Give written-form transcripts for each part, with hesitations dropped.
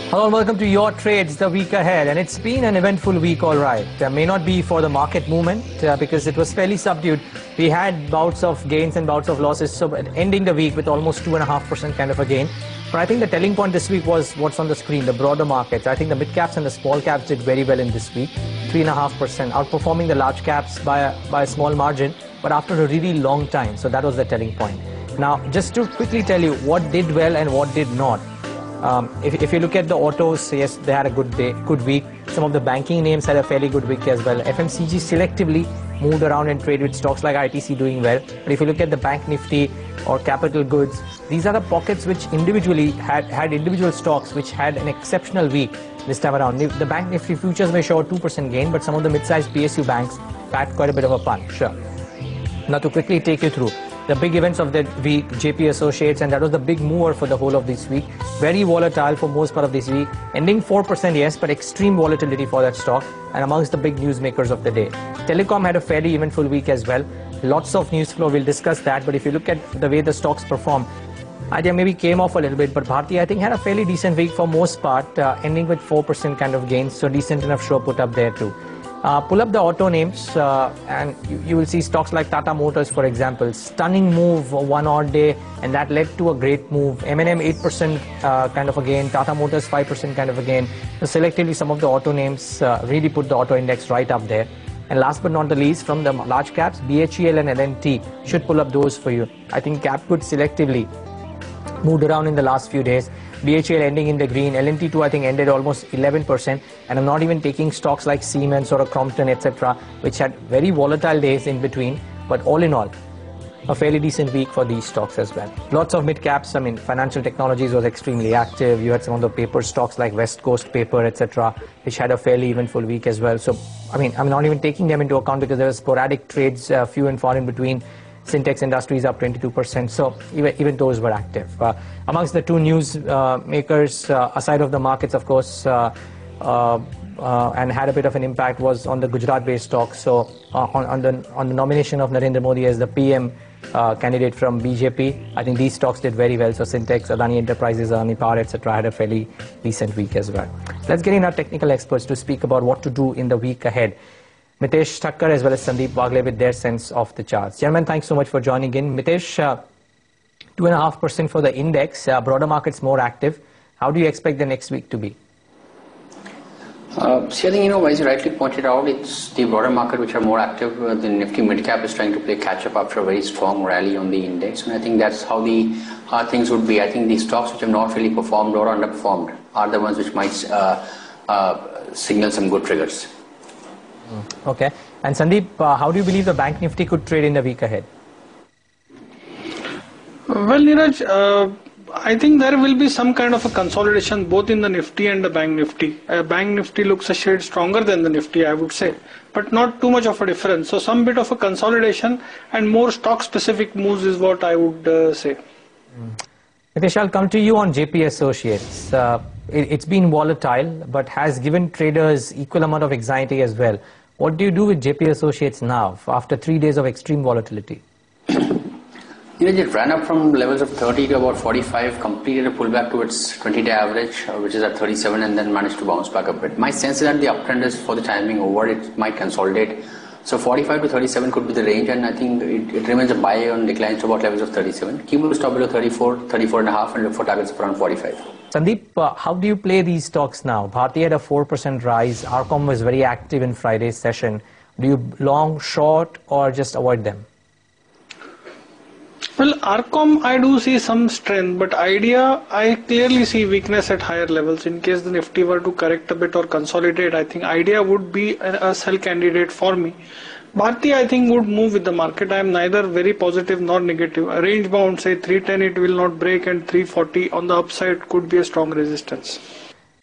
Hello and welcome to Your Trades, the week ahead. And it's been an eventful week, all right. May not be for the market movement because it was fairly subdued. We had bouts of gains and bouts of losses, so ending the week with almost 2.5% kind of a gain. But I think the telling point this week was what's on the screen, the broader markets. I think the mid caps and the small caps did very well in this week. 3.5%, outperforming the large caps by a small margin, but after a really long time. So that was the telling point. Now, just to quickly tell you what did well and what did not. If you look at the autos, yes, they had a good week. Some of the banking names had a fairly good week as well. FMCG selectively moved around and traded with stocks like ITC doing well. But if you look at the bank nifty or capital goods, these are the pockets which individually had individual stocks which had an exceptional week this time around. The bank nifty futures may show a 2% gain, but some of the mid-sized PSU banks had quite a bit of a punch. Now to quickly take you through the big events of the week, JP Associates, and that was the big mover for the whole of this week. Very volatile for most part of this week, ending 4%, yes, but extreme volatility for that stock, and amongst the big newsmakers of the day. Telecom had a fairly eventful week as well. Lots of news flow, we'll discuss that, but if you look at the way the stocks perform, Idea maybe came off a little bit, but Bharti, I think, had a fairly decent week for most part, ending with 4% kind of gains, so decent enough show put up there too. Pull up the auto names and you will see stocks like Tata Motors, for example. Stunning move one odd day, and that led to a great move. M&M 8% kind of a gain, Tata Motors 5% kind of a gain. So selectively some of the auto names really put the auto index right up there. And last but not the least, from the large caps, BHEL and L&T should pull up those for you. I think cap good selectively moved around in the last few days. BHEL ending in the green, L&T too I think ended almost 11%, and I'm not even taking stocks like Siemens or a Crompton, etc., which had very volatile days in between, but all in all, a fairly decent week for these stocks as well. Lots of mid caps. I mean, financial technologies was extremely active. You had some of the paper stocks like West Coast Paper, etc., which had a fairly eventful week as well. So, I mean, I'm not even taking them into account because there were sporadic trades, few and far in between. Syntex Industries up 22%, so even those were active. Amongst the two news makers, aside of the markets, of course, and had a bit of an impact was on the Gujarat-based stocks. So on the nomination of Narendra Modi as the PM candidate from BJP, I think these stocks did very well. So Syntex, Adani Enterprises, Adani Power, etc., had a fairly decent week as well. Let's get in our technical experts to speak about what to do in the week ahead. Mitesh Thakkar as well as Sandeep Wagle with their sense of the charts. Gentlemen, thanks so much for joining in. Mitesh, 2.5% for the index, broader markets more active. How do you expect the next week to be? See, I think, as you rightly pointed out, it's the broader market which are more active. The Nifty mid-cap is trying to play catch-up after a very strong rally on the index, and I think that's how things would be. I think the stocks which have not really performed or underperformed are the ones which might signal some good triggers. Okay. And Sandeep, how do you believe the Bank Nifty could trade in the week ahead? Well, Neeraj, I think there will be some kind of a consolidation both in the Nifty and the Bank Nifty. Bank Nifty looks a shade stronger than the Nifty, I would say, but not too much of a difference. So some bit of a consolidation and more stock-specific moves is what I would say. Mitesh, I'll come to you on JP Associates. It's been volatile, but has given traders equal amount of anxiety as well. What do you do with JP Associates now, after 3 days of extreme volatility? It ran up from levels of 30 to about 45, completed a pullback to its 20-day average, which is at 37, and then managed to bounce back a bit. My sense is that the uptrend is for the timing over. It might consolidate. So 45 to 37 could be the range, and I think it remains a buy on declines to about levels of 37. Keep to stop below 34, 34.5, and look for targets of around 45. Sandeep, how do you play these stocks now? Bharti had a 4% rise. Arcom was very active in Friday's session. Do you long, short, or just avoid them? Well, Arcom, I do see some strength, but Idea, I clearly see weakness at higher levels. In case the Nifty were to correct a bit or consolidate, I think Idea would be a sell candidate for me. Bharti, I think, would move with the market. I am neither very positive nor negative. A range bound, say 310, it will not break, and 340 on the upside could be a strong resistance.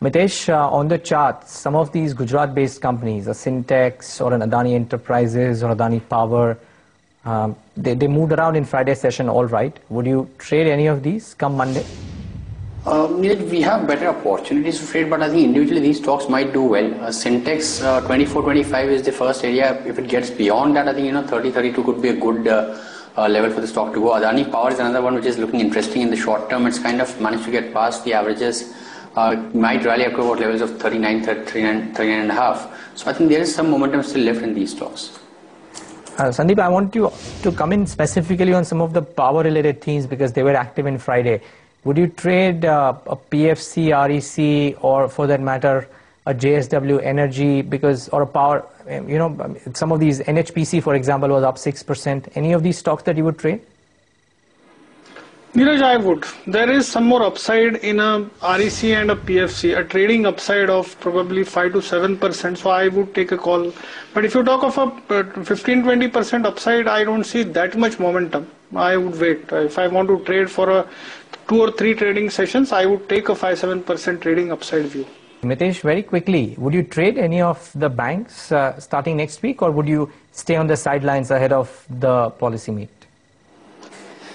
Mitesh, on the charts, some of these Gujarat-based companies, a Syntex or an Adani Enterprises or Adani Power, they moved around in Friday's session all right. Would you trade any of these come Monday? We have better opportunities to trade, but I think individually these stocks might do well. Syntex 24-25 is the first area. If it gets beyond that, I think 30-32 could be a good level for the stock to go. Adani Power is another one which is looking interesting in the short term. It's kind of managed to get past the averages might rally up to about levels of 39 and a half. So I think there is some momentum still left in these stocks. Sandeep, I want you to come in specifically on some of the power-related themes because they were active in Friday. Would you trade a PFC, REC, or for that matter, a JSW Energy or a power? Some of these NHPC, for example, was up 6%. Any of these stocks that you would trade? Neeraj, I would. There is some more upside in a REC and a PFC, a trading upside of probably 5 to 7%. So I would take a call. But if you talk of a 15-20% upside, I don't see that much momentum. I would wait. If I want to trade for 2 or 3 trading sessions, I would take a 5-7% trading upside view. Mitesh, very quickly, would you trade any of the banks starting next week, or would you stay on the sidelines ahead of the policy meet?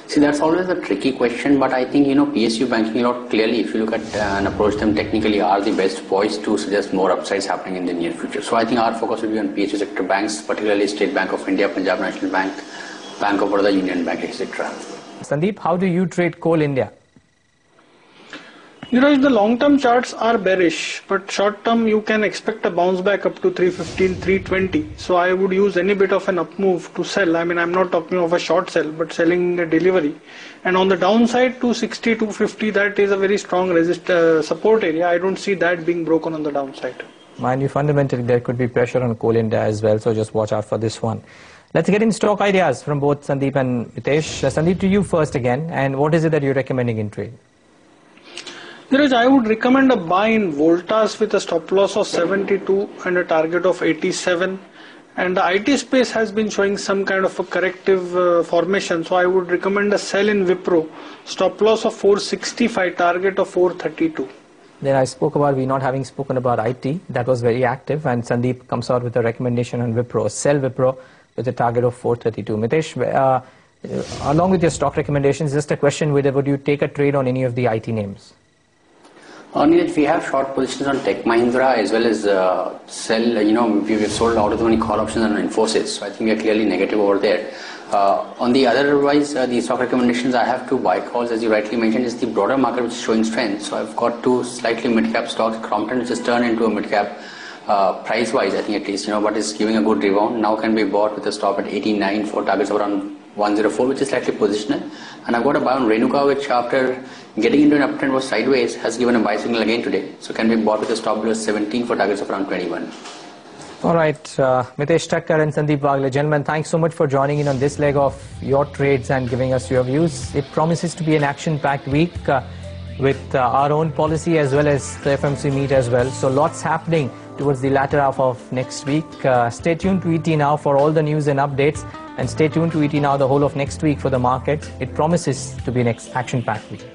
See, that's always a tricky question, but I think, PSU banking lot clearly, if you look at and approach them technically, are the best poised to suggest more upsides happening in the near future. So I think our focus will be on PSU sector banks, particularly State Bank of India, Punjab National Bank, Bank of Baroda, Union Bank, etc. Sandeep, how do you trade Coal India? The long-term charts are bearish, but short-term you can expect a bounce back up to 315, 320. So I would use any bit of an up move to sell. I mean, I'm not talking of a short sell, but selling a delivery. And on the downside, 260, 250, that is a very strong support area. I don't see that being broken on the downside. Mind you, fundamentally, there could be pressure on Coal India as well, so just watch out for this one. Let's get in stock ideas from both Sandeep and Mitesh. Sandeep, to you first again, and what is it that you're recommending in trade? Neeraj, I would recommend a buy in Voltas with a stop loss of 72 and a target of 87. And the IT space has been showing some kind of a corrective formation. So I would recommend a sell in Wipro, stop loss of 465, target of 432. Then I spoke about we not having spoken about IT. That was very active. And Sandeep comes out with a recommendation on Wipro, sell Wipro with a target of 432. Mitesh, along with your stock recommendations, just a question whether would you take a trade on any of the IT names? Neeraj, we have short positions on Tech Mahindra as well as sell, we've sold out of the money call options on Infosys. So I think we are clearly negative over there. On the otherwise, the stock recommendations, I have 2 buy calls, as you rightly mentioned, is the broader market which is showing strength. So I've got 2 slightly mid-cap stocks, Crompton, which has turned into a mid-cap price-wise, I think at least, but is giving a good rebound. Now can be bought with a stop at 89 for targets of around 104, which is slightly positional. And I've got a buy on Renuka, which after getting into an uptrend was sideways, has given a buy signal again today. So can be bought with a stop below 17 for targets of around 21. All right, Mitesh Thakkar and Sandeep Wagle, gentlemen, thanks so much for joining in on this leg of your trades and giving us your views. It promises to be an action-packed week with our own policy as well as the FMC meet as well. So lots happening towards the latter half of next week. Stay tuned to ET Now for all the news and updates, and stay tuned to ET Now the whole of next week for the markets. It promises to be an action-packed week.